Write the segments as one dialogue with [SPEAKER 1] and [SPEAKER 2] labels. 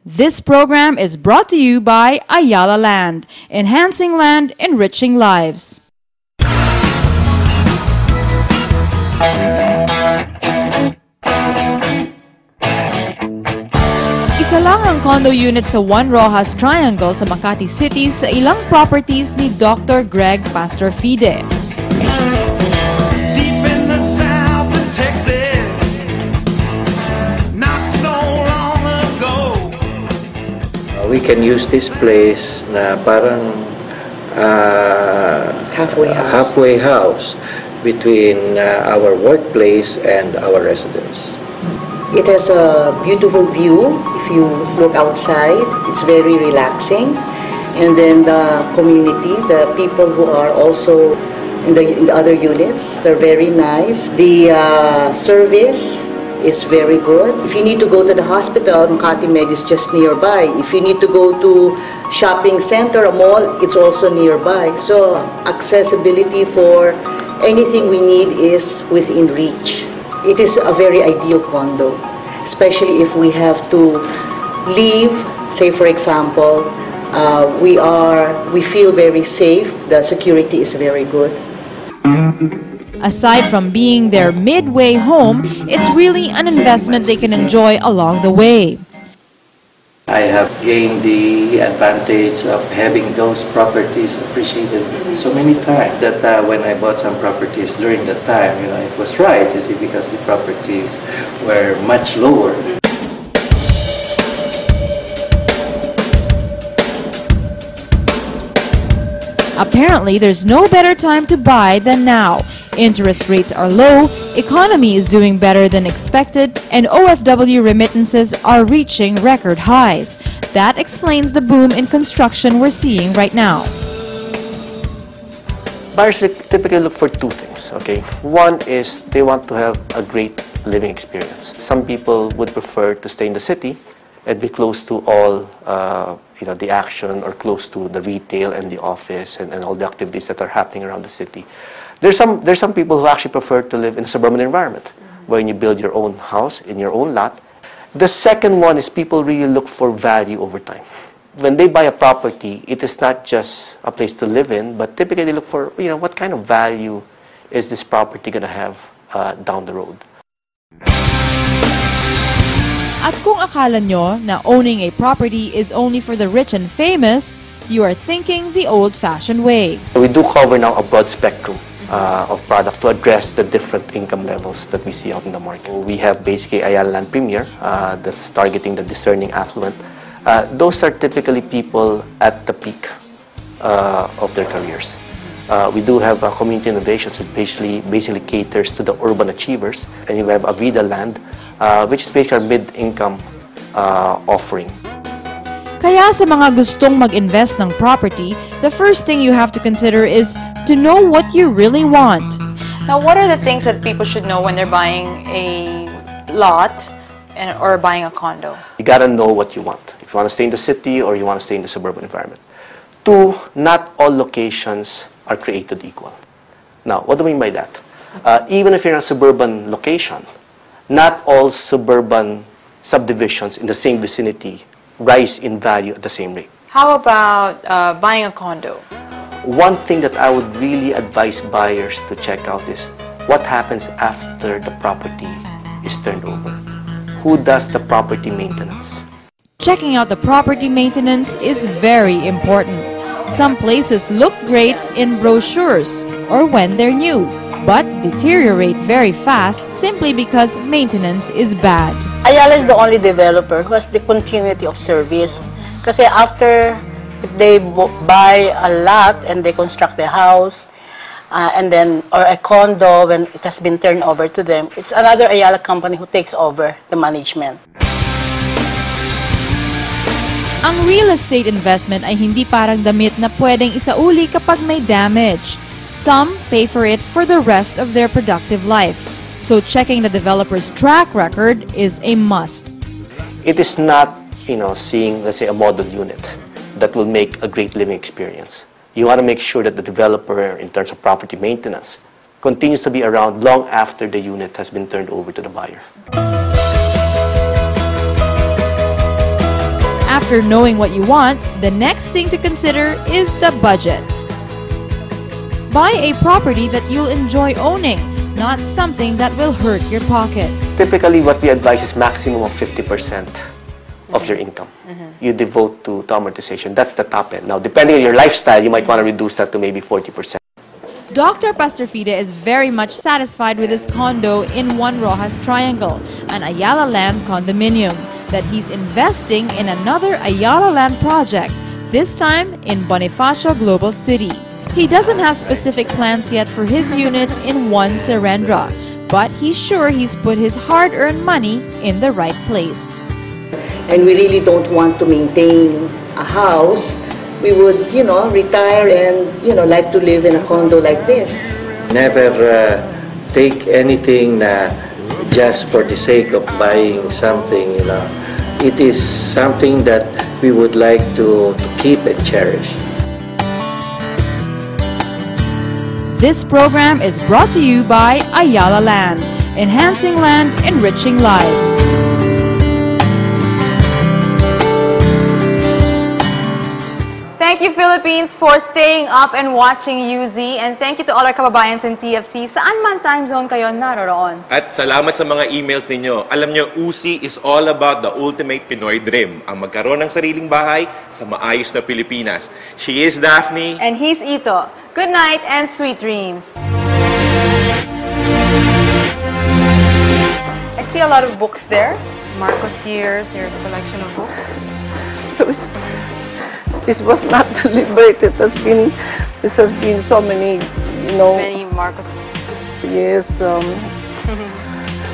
[SPEAKER 1] This program is brought to you by Ayala Land, enhancing land, enriching lives. Isa lang ang condo unit sa One Rojas Triangle sa Makati City sa ilang properties ni Dr. Greg Pastor-Fide.
[SPEAKER 2] Deep in the south of Texas, not so long ago.
[SPEAKER 3] We can use this place na parang halfway house between our workplace and our residence.
[SPEAKER 4] It has a beautiful view. If you look outside, it's very relaxing. And then the community, the people who are also in the other units, they're very nice. The service is very good. If you need to go to the hospital, Makati Med is just nearby. If you need to go to shopping center, a mall, it's also nearby. So accessibility for anything we need is within reach. It is a very ideal condo, especially if we have to leave. Say, for example, we feel very safe. The security is very good.
[SPEAKER 1] Aside from being their midway home, it's really an investment they can enjoy along the way.
[SPEAKER 3] I have gained the advantage of having those properties appreciated so many times that when I bought some properties during that time, it was right, you see, because the properties were much lower.
[SPEAKER 1] Apparently, there's no better time to buy than now. Interest rates are low, economy is doing better than expected, and OFW remittances are reaching record highs. That explains the boom in construction we're seeing right now.
[SPEAKER 5] Buyers typically look for two things, okay? One is they want to have a great living experience. Some people would prefer to stay in the city and be close to all the action, or close to the retail and the office and all the activities that are happening around the city. There's some people who actually prefer to live in a suburban environment, where you build your own house in your own lot. The second one is people really look for value over time. When they buy a property, it is not just a place to live in, but typically they look for, what kind of value is this property going to have down the road.
[SPEAKER 1] At kung akala nyo na owning a property is only for the rich and famous, you are thinking the old-fashioned way.
[SPEAKER 5] We do cover now a broad spectrum of product to address the different income levels that we see out in the market. We have basically Ayala Land Premier that's targeting the discerning affluent. Those are typically people at the peak of their careers. We do have community innovations, which basically caters to the urban achievers, and we have Avida Land, which is basically our mid-income offering.
[SPEAKER 1] Kaya sa mga gustong mag-invest ng property, the first thing you have to consider is to know what you really want.
[SPEAKER 6] Now, what are the things that people should know when they're buying a lot or buying a condo?
[SPEAKER 5] You gotta know what you want. If you want to stay in the city or you want to stay in the suburban environment. Two, not all locations are created equal. Now, what do I mean by that? Even if you're in a suburban location, not all suburban subdivisions in the same vicinity rise in value at the same rate.
[SPEAKER 6] How about buying a condo?
[SPEAKER 5] One thing that I would really advise buyers to check out is what happens after the property is turned over. Who does the property maintenance?
[SPEAKER 1] Checking out the property maintenance is very important. Some places look great in brochures or when they're new, but deteriorate very fast simply because maintenance is bad.
[SPEAKER 7] Ayala is the only developer who has the continuity of service. Kasi after they buy a lot and they construct the house, or a condo when it has been turned over to them, it's another Ayala company who takes over the management.
[SPEAKER 1] Ang real estate investment ay hindi parang damit na pwedeng isauli kapag may damage. Some pay for it for the rest of their productive life. So checking the developer's track record is a must.
[SPEAKER 5] It is not, seeing, let's say, a model unit that will make a great living experience. You want to make sure that the developer, in terms of property maintenance, continues to be around long after the unit has been turned over to the buyer.
[SPEAKER 1] After knowing what you want, the next thing to consider is the budget. Buy a property that you'll enjoy owning, not something that will hurt your pocket.
[SPEAKER 5] Typically, what we advise is maximum of 50% of your income. You devote to amortization. That's the top end. Now, depending on your lifestyle, you might want to reduce that to maybe 40%.
[SPEAKER 1] Dr. Pastorfide is very much satisfied with his condo in Juan Rojas Triangle, an Ayala Land condominium, that he's investing in another Ayala Land project, this time in Bonifacio Global City. He doesn't have specific plans yet for his unit in One Serrano, but he's sure he's put his hard-earned money in the right place.
[SPEAKER 4] And we really don't want to maintain a house. We would, retire and, like to live in a condo like this.
[SPEAKER 3] Never take anything just for the sake of buying something, It is something that we would like to keep and cherish.
[SPEAKER 1] This program is brought to you by Ayala Land, enhancing land, enriching lives.
[SPEAKER 6] Thank you, Philippines, for staying up and watching UZ. And thank you to all our kababayans in TFC. Saan man time zone kayo naroroon.
[SPEAKER 8] At salamat sa mga emails ninyo. Alam nyo, UZ is all about the ultimate Pinoy dream. Ang magkaroon ng sariling bahay sa maayos na Pilipinas. She is Daphne.
[SPEAKER 6] And he's Ito. Good night and sweet dreams. I see a lot of books there. Marcos years, your collection of books.
[SPEAKER 7] This was not deliberate. This has been so many,
[SPEAKER 6] Many Marcos.
[SPEAKER 7] Yes,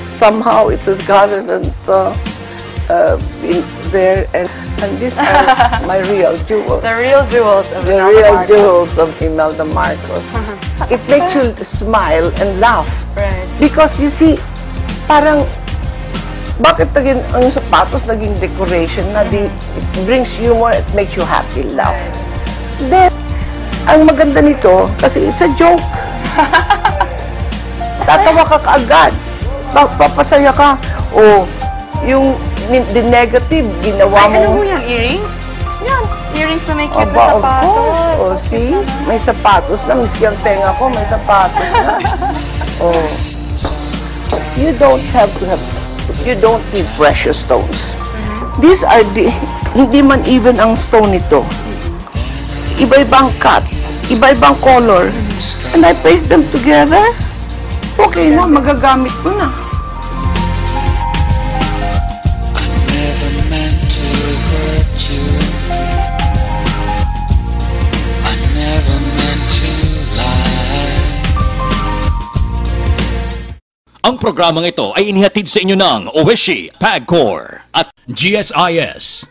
[SPEAKER 7] somehow it was gathered and in there, and these are my real jewels.
[SPEAKER 6] The real jewels of
[SPEAKER 7] the real jewels of Imelda Marcos. It makes you smile and laugh.
[SPEAKER 6] Right.
[SPEAKER 7] Because you see, parang bakit ang sapatos naging decoration na it brings humor, it makes you happy, laugh. Then, ang maganda nito, kasi it's a joke. Tatawa ka kaagad. Papasaya ka. O, the negative, ginawa mo.
[SPEAKER 6] Ano mo yung earrings?
[SPEAKER 7] Yan.
[SPEAKER 6] Earrings na may cute na sapatos.
[SPEAKER 7] Of course. O, see? May sapatos na. Miski ang tenga ko, may sapatos na. O, you don't need precious stones. These are hindi man even ang stone ito. Iba-ibang cut, iba-ibang color. And I paste them together. Okay na, magagamit ko na.
[SPEAKER 9] Ang programang ito ay inihatid sa inyo ng Owishi, Pagcor at
[SPEAKER 10] GSIS.